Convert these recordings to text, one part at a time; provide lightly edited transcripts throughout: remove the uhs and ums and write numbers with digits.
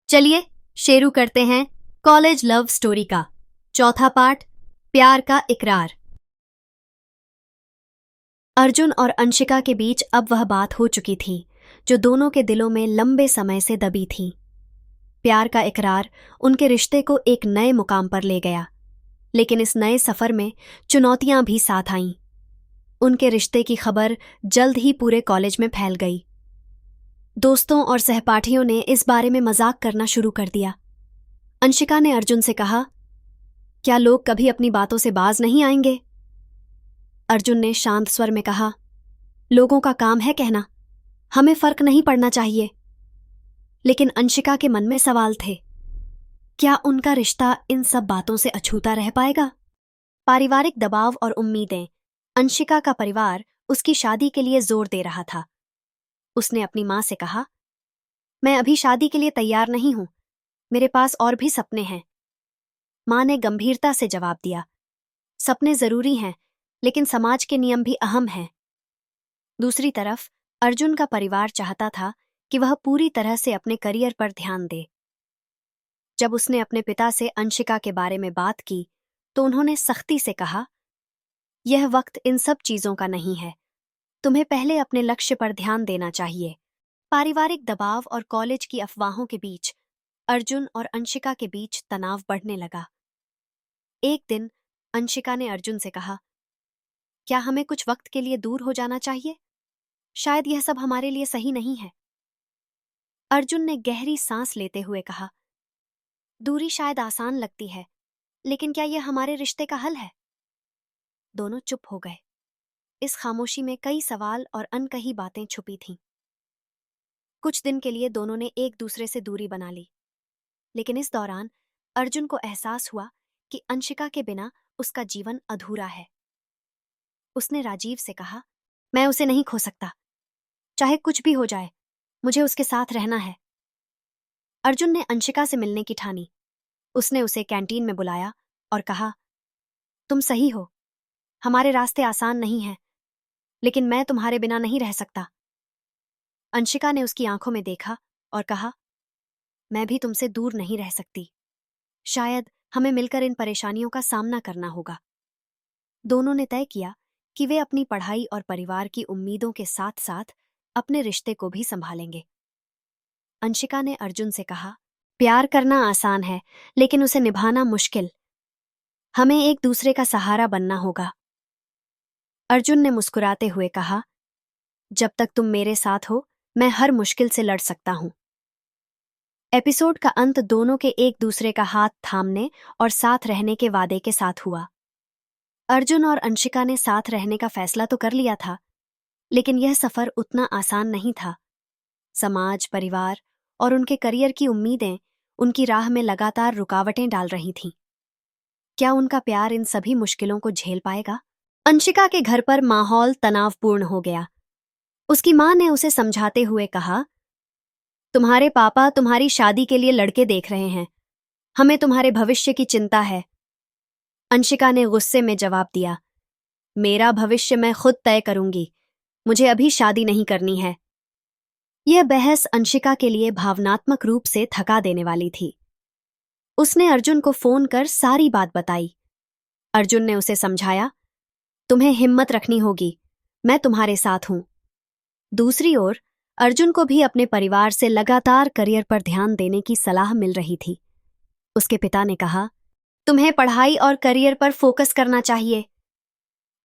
चलिए शुरू करते हैं कॉलेज लव स्टोरी का चौथा पार्ट, प्यार का इकरार। अर्जुन और अंशिका के बीच अब वह बात हो चुकी थी जो दोनों के दिलों में लंबे समय से दबी थी। प्यार का इकरार उनके रिश्ते को एक नए मुकाम पर ले गया, लेकिन इस नए सफर में चुनौतियां भी साथ आईं। उनके रिश्ते की खबर जल्द ही पूरे कॉलेज में फैल गई। दोस्तों और सहपाठियों ने इस बारे में मजाक करना शुरू कर दिया। अंशिका ने अर्जुन से कहा, क्या लोग कभी अपनी बातों से बाज नहीं आएंगे? अर्जुन ने शांत स्वर में कहा, लोगों का काम है कहना, हमें फर्क नहीं पड़ना चाहिए। लेकिन अंशिका के मन में सवाल थे, क्या उनका रिश्ता इन सब बातों से अछूता रह पाएगा? पारिवारिक दबाव और उम्मीदें। अंशिका का परिवार उसकी शादी के लिए जोर दे रहा था। उसने अपनी मां से कहा, मैं अभी शादी के लिए तैयार नहीं हूं, मेरे पास और भी सपने हैं। मां ने गंभीरता से जवाब दिया, सपने जरूरी हैं, लेकिन समाज के नियम भी अहम हैं। दूसरी तरफ अर्जुन का परिवार चाहता था कि वह पूरी तरह से अपने करियर पर ध्यान दे। जब उसने अपने पिता से अंशिका के बारे में बात की तो उन्होंने सख्ती से कहा, यह वक्त इन सब चीजों का नहीं है, तुम्हें पहले अपने लक्ष्य पर ध्यान देना चाहिए। पारिवारिक दबाव और कॉलेज की अफवाहों के बीच अर्जुन और अंशिका के बीच तनाव बढ़ने लगा। एक दिन अंशिका ने अर्जुन से कहा, क्या हमें कुछ वक्त के लिए दूर हो जाना चाहिए? शायद यह सब हमारे लिए सही नहीं है। अर्जुन ने गहरी सांस लेते हुए कहा, दूरी शायद आसान लगती है, लेकिन क्या यह हमारे रिश्ते का हल है? दोनों चुप हो गए। इस खामोशी में कई सवाल और अनकही बातें छुपी थीं। कुछ दिन के लिए दोनों ने एक दूसरे से दूरी बना ली, लेकिन इस दौरान अर्जुन को एहसास हुआ कि अंशिका के बिना उसका जीवन अधूरा है। उसने राजीव से कहा, मैं उसे नहीं खो सकता, चाहे कुछ भी हो जाए, मुझे उसके साथ रहना है। अर्जुन ने अंशिका से मिलने की ठानी। उसने उसे कैंटीन में बुलाया और कहा, तुम सही हो, हमारे रास्ते आसान नहीं हैं, लेकिन मैं तुम्हारे बिना नहीं रह सकता। अंशिका ने उसकी आंखों में देखा और कहा, मैं भी तुमसे दूर नहीं रह सकती। शायद हमें मिलकर इन परेशानियों का सामना करना होगा। दोनों ने तय किया कि वे अपनी पढ़ाई और परिवार की उम्मीदों के साथ साथ अपने रिश्ते को भी संभालेंगे। अंशिका ने अर्जुन से कहा, प्यार करना आसान है, लेकिन उसे निभाना मुश्किल। हमें एक दूसरे का सहारा बनना होगा। अर्जुन ने मुस्कुराते हुए कहा, जब तक तुम मेरे साथ हो, मैं हर मुश्किल से लड़ सकता हूं। एपिसोड का अंत दोनों के एक दूसरे का हाथ थामने और साथ रहने के वादे के साथ हुआ। अर्जुन और अंशिका ने साथ रहने का फैसला तो कर लिया था, लेकिन यह सफर उतना आसान नहीं था। समाज, परिवार और उनके करियर की उम्मीदें उनकी राह में लगातार रुकावटें डाल रही थीं। क्या उनका प्यार इन सभी मुश्किलों को झेल पाएगा? अंशिका के घर पर माहौल तनावपूर्ण हो गया। उसकी मां ने उसे समझाते हुए कहा, तुम्हारे पापा तुम्हारी शादी के लिए लड़के देख रहे हैं, हमें तुम्हारे भविष्य की चिंता है। अंशिका ने गुस्से में जवाब दिया, मेरा भविष्य मैं खुद तय करूंगी, मुझे अभी शादी नहीं करनी है। यह बहस अंशिका के लिए भावनात्मक रूप से थका देने वाली थी। उसने अर्जुन को फोन कर सारी बात बताई। अर्जुन ने उसे समझाया, तुम्हें हिम्मत रखनी होगी, मैं तुम्हारे साथ हूं। दूसरी ओर अर्जुन को भी अपने परिवार से लगातार करियर पर ध्यान देने की सलाह मिल रही थी। उसके पिता ने कहा, तुम्हें पढ़ाई और करियर पर फोकस करना चाहिए,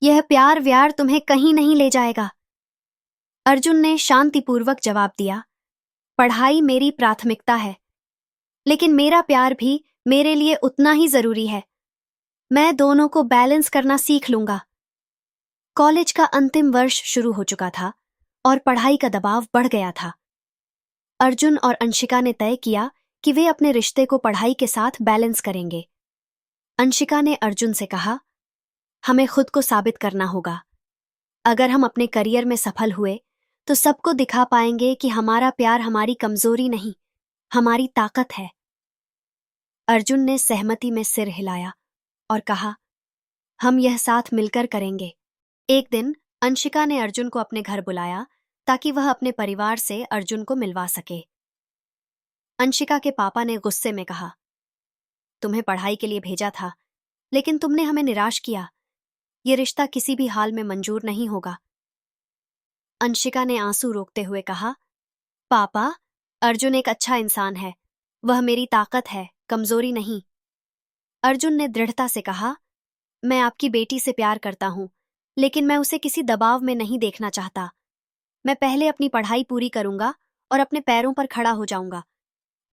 यह प्यार व्यार तुम्हें कहीं नहीं ले जाएगा। अर्जुन ने शांतिपूर्वक जवाब दिया, पढ़ाई मेरी प्राथमिकता है, लेकिन मेरा प्यार भी मेरे लिए उतना ही जरूरी है। मैं दोनों को बैलेंस करना सीख लूंगा। कॉलेज का अंतिम वर्ष शुरू हो चुका था और पढ़ाई का दबाव बढ़ गया था। अर्जुन और अंशिका ने तय किया कि वे अपने रिश्ते को पढ़ाई के साथ बैलेंस करेंगे। अंशिका ने अर्जुन से कहा, हमें खुद को साबित करना होगा। अगर हम अपने करियर में सफल हुए तो सबको दिखा पाएंगे कि हमारा प्यार हमारी कमजोरी नहीं, हमारी ताकत है। अर्जुन ने सहमति में सिर हिलाया और कहा, हम यह साथ मिलकर करेंगे। एक दिन अंशिका ने अर्जुन को अपने घर बुलाया ताकि वह अपने परिवार से अर्जुन को मिलवा सके। अंशिका के पापा ने गुस्से में कहा, तुम्हें पढ़ाई के लिए भेजा था, लेकिन तुमने हमें निराश किया। ये रिश्ता किसी भी हाल में मंजूर नहीं होगा। अंशिका ने आंसू रोकते हुए कहा, पापा, अर्जुन एक अच्छा इंसान है। वह मेरी ताकत है, कमजोरी नहीं। अर्जुन ने दृढ़ता से कहा, मैं आपकी बेटी से प्यार करता हूं, लेकिन मैं उसे किसी दबाव में नहीं देखना चाहता। मैं पहले अपनी पढ़ाई पूरी करूंगा और अपने पैरों पर खड़ा हो जाऊंगा।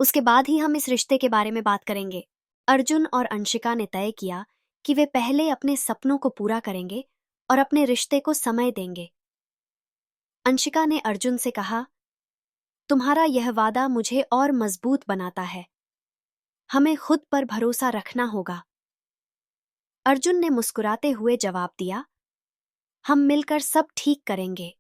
उसके बाद ही हम इस रिश्ते के बारे में बात करेंगे। अर्जुन और अंशिका ने तय किया कि वे पहले अपने सपनों को पूरा करेंगे और अपने रिश्ते को समय देंगे। अंशिका ने अर्जुन से कहा, तुम्हारा यह वादा मुझे और मजबूत बनाता है। हमें खुद पर भरोसा रखना होगा। अर्जुन ने मुस्कुराते हुए जवाब दिया, हम मिलकर सब ठीक करेंगे।